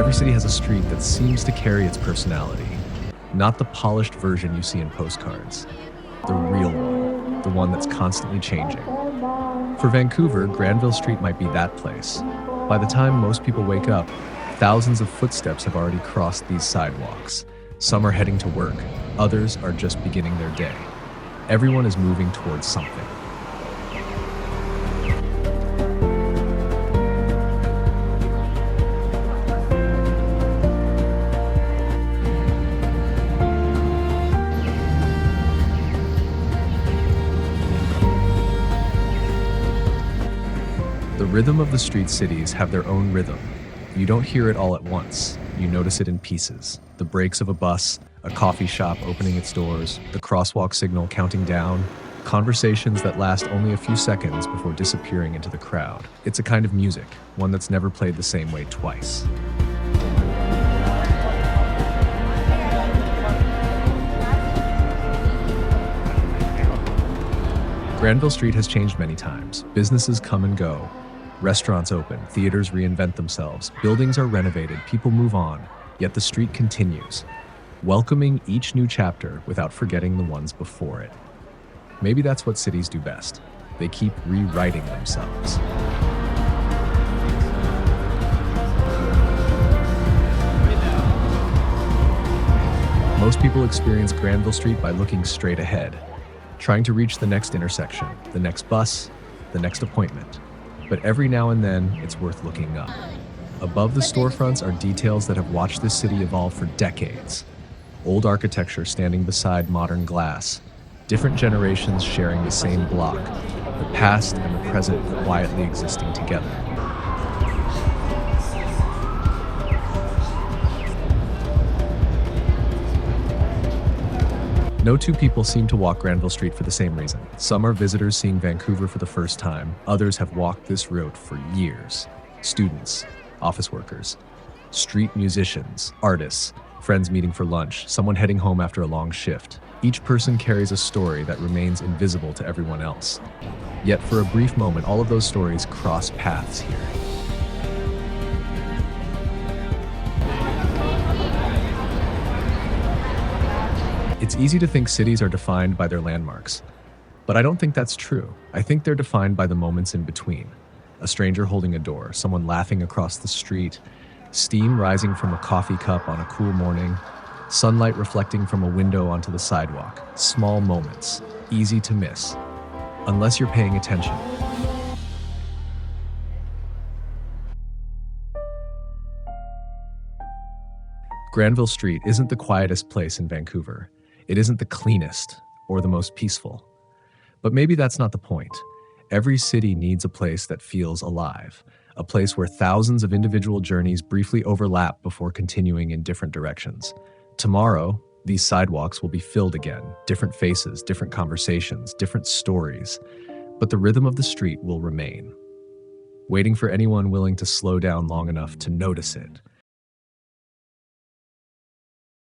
Every city has a street that seems to carry its personality. Not the polished version you see in postcards. The real one, the one that's constantly changing. For Vancouver, Granville Street might be that place. By the time most people wake up, thousands of footsteps have already crossed these sidewalks. Some are heading to work, others are just beginning their day. Everyone is moving towards something. The rhythm of the street cities have their own rhythm. You don't hear it all at once. You notice it in pieces. The brakes of a bus, a coffee shop opening its doors, the crosswalk signal counting down, conversations that last only a few seconds before disappearing into the crowd. It's a kind of music, one that's never played the same way twice. Granville Street has changed many times. Businesses come and go. Restaurants open, theaters reinvent themselves, buildings are renovated, people move on, yet the street continues, welcoming each new chapter without forgetting the ones before it. Maybe that's what cities do best. They keep rewriting themselves. Most people experience Granville Street by looking straight ahead, trying to reach the next intersection, the next bus, the next appointment. But every now and then, it's worth looking up. Above the storefronts are details that have watched this city evolve for decades. Old architecture standing beside modern glass, different generations sharing the same block, the past and the present quietly existing together. No two people seem to walk Granville Street for the same reason. Some are visitors seeing Vancouver for the first time. Others have walked this road for years. Students, office workers, street musicians, artists, friends meeting for lunch, someone heading home after a long shift. Each person carries a story that remains invisible to everyone else. Yet for a brief moment, all of those stories cross paths here. It's easy to think cities are defined by their landmarks, but I don't think that's true. I think they're defined by the moments in between. A stranger holding a door, someone laughing across the street, steam rising from a coffee cup on a cool morning, sunlight reflecting from a window onto the sidewalk. Small moments, easy to miss, unless you're paying attention. Granville Street isn't the quietest place in Vancouver. It isn't the cleanest or the most peaceful. But maybe that's not the point. Every city needs a place that feels alive, a place where thousands of individual journeys briefly overlap before continuing in different directions. Tomorrow, these sidewalks will be filled again, different faces, different conversations, different stories, but the rhythm of the street will remain, waiting for anyone willing to slow down long enough to notice it.